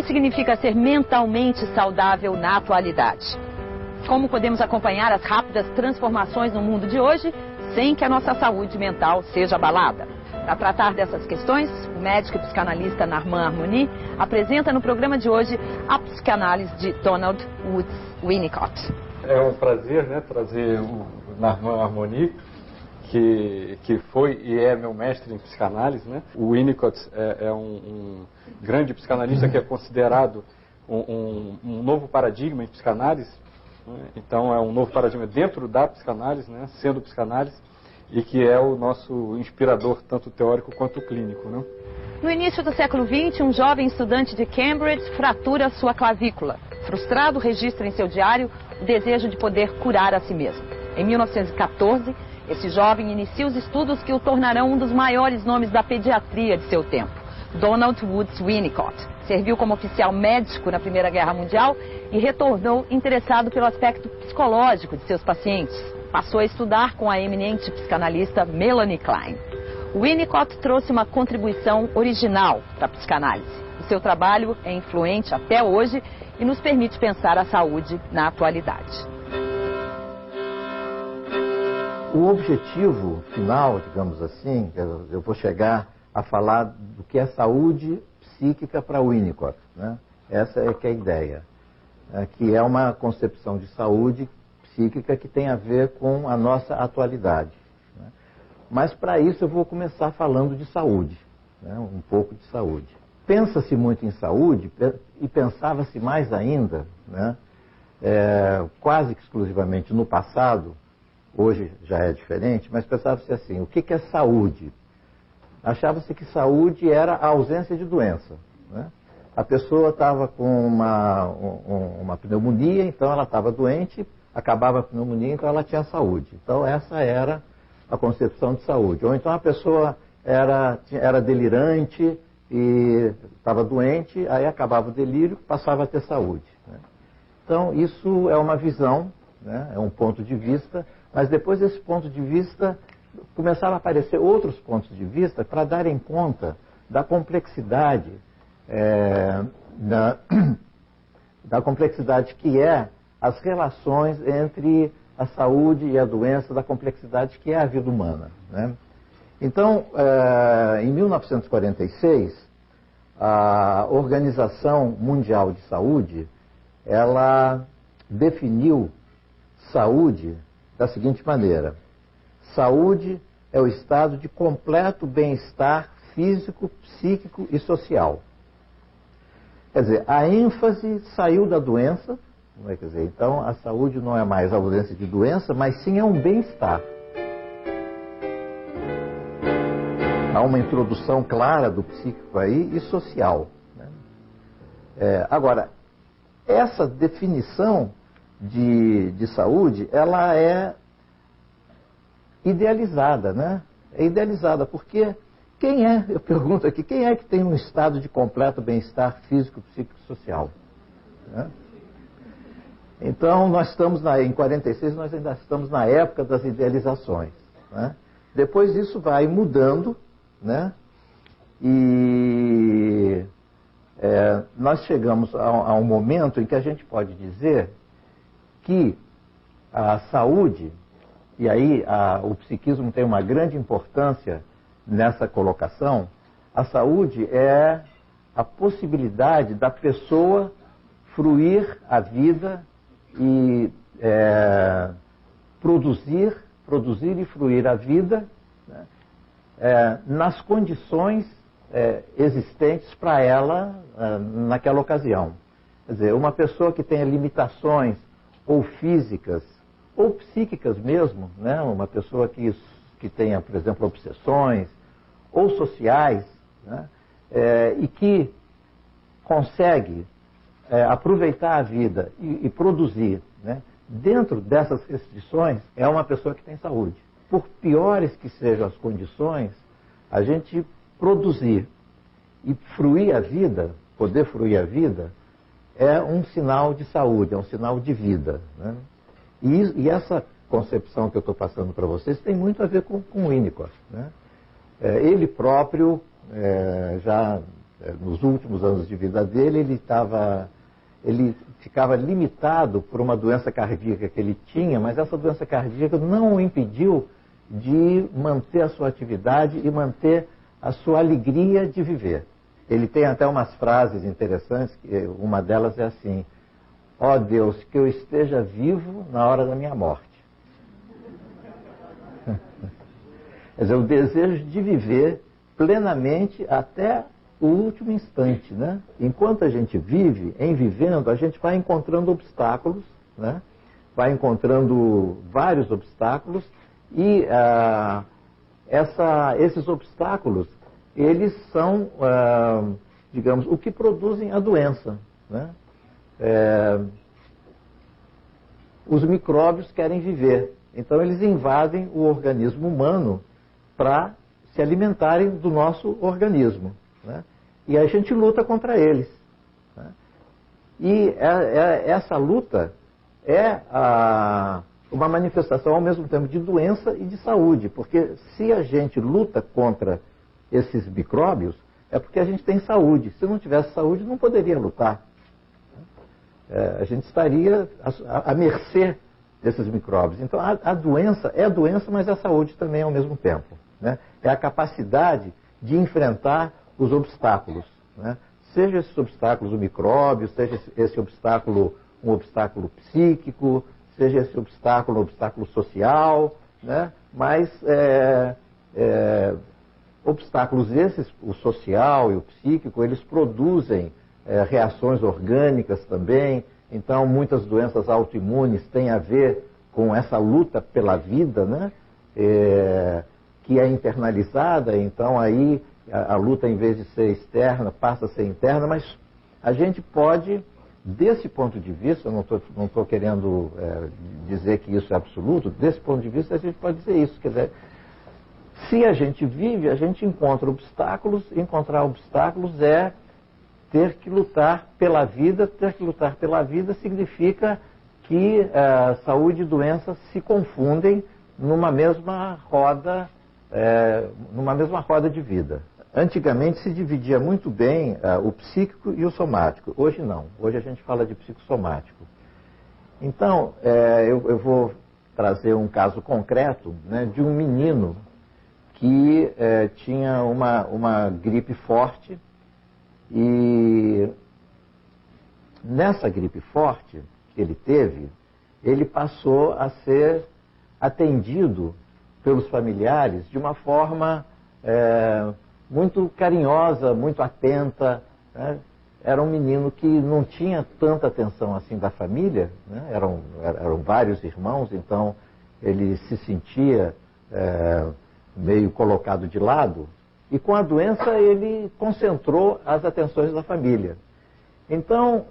que significa ser mentalmente saudável na atualidade? Como podemos acompanhar as rápidas transformações no mundo de hoje sem que a nossa saúde mental seja abalada? Para tratar dessas questões, o médico e psicanalista Narman Armoni apresenta no programa de hoje a psicanálise de Donald Woods Winnicott. É um prazer, trazer o Narman Armoni, que foi e é meu mestre em psicanálise, O Winnicott é um grande psicanalista que é considerado um novo paradigma em psicanálise, Então é um novo paradigma dentro da psicanálise, sendo psicanálise, e que é o nosso inspirador, tanto teórico quanto clínico. No início do século XX, um jovem estudante de Cambridge fratura sua clavícula. Frustrado, registra em seu diário o desejo de poder curar a si mesmo. Em 1914, esse jovem inicia os estudos que o tornarão um dos maiores nomes da pediatria de seu tempo. Donald Woods Winnicott serviu como oficial médico na Primeira Guerra Mundial e retornou interessado pelo aspecto psicológico de seus pacientes. Passou a estudar com a eminente psicanalista Melanie Klein. Winnicott trouxe uma contribuição original para a psicanálise. O seu trabalho é influente até hoje e nos permite pensar a saúde na atualidade. O objetivo final, digamos assim, eu vou chegar a falar do que é saúde psíquica para Winnicott, Essa é que é a ideia, que é uma concepção de saúde psíquica que tem a ver com a nossa atualidade. Mas para isso eu vou começar falando de saúde, um pouco de saúde. Pensa-se muito em saúde e pensava-se mais ainda, quase que exclusivamente no passado. Hoje já é diferente, mas pensava-se assim, o que é saúde? Achava-se que saúde era a ausência de doença. A pessoa estava com uma pneumonia, então ela estava doente, acabava a pneumonia, então ela tinha saúde. Então essa era a concepção de saúde. Ou então a pessoa era delirante e estava doente, aí acabava o delírio, passava a ter saúde. Então isso é uma visão, é um ponto de vista. Mas depois desse ponto de vista, começaram a aparecer outros pontos de vista para darem conta da complexidade, da complexidade que é as relações entre a saúde e a doença, da complexidade que é a vida humana. Então, em 1946, a Organização Mundial de Saúde, ela definiu saúde da seguinte maneira: saúde é o estado de completo bem-estar físico, psíquico e social. Quer dizer, a ênfase saiu da doença, quer dizer, então a saúde não é mais a ausência de doença, mas sim é um bem-estar. Há uma introdução clara do psíquico aí e social. Agora, essa definição de saúde, ela é idealizada, É idealizada porque eu pergunto aqui, quem é que tem um estado de completo bem-estar físico, psíquico e social? Então, nós estamos em 46, nós ainda estamos na época das idealizações. Depois isso vai mudando, E nós chegamos a um momento em que a gente pode dizer que a saúde, e aí o psiquismo tem uma grande importância nessa colocação, a saúde é a possibilidade da pessoa fruir a vida e produzir e fruir a vida nas condições existentes para ela naquela ocasião. Quer dizer, uma pessoa que tenha limitações ou físicas ou psíquicas mesmo, uma pessoa que tenha, por exemplo, obsessões ou sociais, e que consegue aproveitar a vida e produzir, dentro dessas restrições, é uma pessoa que tem saúde. Por piores que sejam as condições, a gente produzir e fruir a vida, poder fruir a vida, é um sinal de saúde, é um sinal de vida. E essa concepção que eu estou passando para vocês tem muito a ver com Winnicott. Ele próprio já nos últimos anos de vida dele, ele ficava limitado por uma doença cardíaca que ele tinha, mas essa doença cardíaca não o impediu de manter a sua atividade e manter a sua alegria de viver. Ele tem até umas frases interessantes, uma delas é assim: ó Deus, que eu esteja vivo na hora da minha morte. Quer dizer, o desejo de viver plenamente até o último instante, né? Enquanto a gente vive, em vivendo, a gente vai encontrando obstáculos, né? Vai encontrando vários obstáculos e esses obstáculos, eles são, digamos, o que produzem a doença, né? Os micróbios querem viver, então eles invadem o organismo humano para se alimentarem do nosso organismo, né? E a gente luta contra eles, né? E essa luta é uma manifestação ao mesmo tempo de doença e de saúde, porque se a gente luta contra esses micróbios, é porque a gente tem saúde. Se não tivesse saúde, não poderia lutar. A gente estaria à mercê desses micróbios. Então, a doença é doença, mas é saúde também ao mesmo tempo, né? É a capacidade de enfrentar os obstáculos, né? Seja esses obstáculos o micróbio, seja esse obstáculo um obstáculo psíquico, seja esse obstáculo um obstáculo social, né? Mas obstáculos esses, o social e o psíquico, eles produzem reações orgânicas também. Então, muitas doenças autoimunes têm a ver com essa luta pela vida, né? Que é internalizada. Então, aí a luta, em vez de ser externa, passa a ser interna. Mas a gente pode, desse ponto de vista, eu não estou querendo dizer que isso é absoluto, desse ponto de vista a gente pode dizer isso. Quer dizer, se a gente vive, a gente encontra obstáculos. Encontrar obstáculos é ter que lutar pela vida. Ter que lutar pela vida significa que saúde e doença se confundem numa mesma roda de vida. Antigamente se dividia muito bem o psíquico e o somático. Hoje não. Hoje a gente fala de psicossomático. Então, eu vou trazer um caso concreto, né, de um menino que tinha uma gripe forte. E nessa gripe forte que ele teve, ele passou a ser atendido pelos familiares de uma forma muito carinhosa, muito atenta, né? Era um menino que não tinha tanta atenção assim da família, né? Eram vários irmãos, então ele se sentia meio colocado de lado. E com a doença ele concentrou as atenções da família. Então,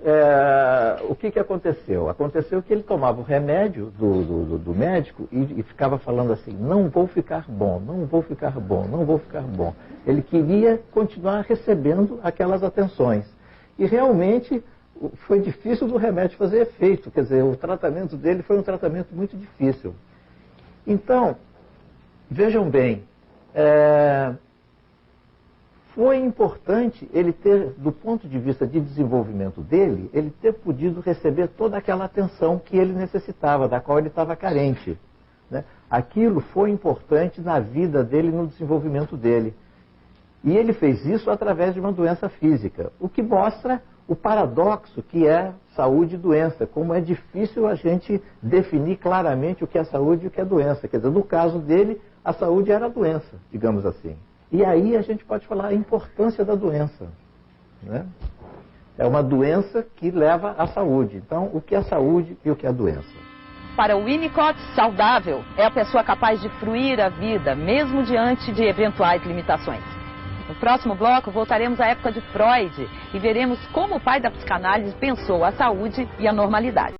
o que aconteceu? Aconteceu que ele tomava o remédio do médico e ficava falando assim: não vou ficar bom, não vou ficar bom, não vou ficar bom. Ele queria continuar recebendo aquelas atenções. E realmente foi difícil do remédio fazer efeito. Quer dizer, o tratamento dele foi um tratamento muito difícil. Então, vejam bem, foi importante ele ter, do ponto de vista de desenvolvimento dele, ele ter podido receber toda aquela atenção que ele necessitava, da qual ele estava carente, né? Aquilo foi importante na vida dele, no desenvolvimento dele. E ele fez isso através de uma doença física, o que mostra o paradoxo que é saúde e doença, como é difícil a gente definir claramente o que é saúde e o que é doença. Quer dizer, no caso dele, a saúde era a doença, digamos assim. E aí a gente pode falar a importância da doença, né? É uma doença que leva à saúde. Então, o que é saúde e o que é doença? Para o Winnicott, saudável é a pessoa capaz de fruir a vida, mesmo diante de eventuais limitações. No próximo bloco, voltaremos à época de Freud e veremos como o pai da psicanálise pensou a saúde e a normalidade.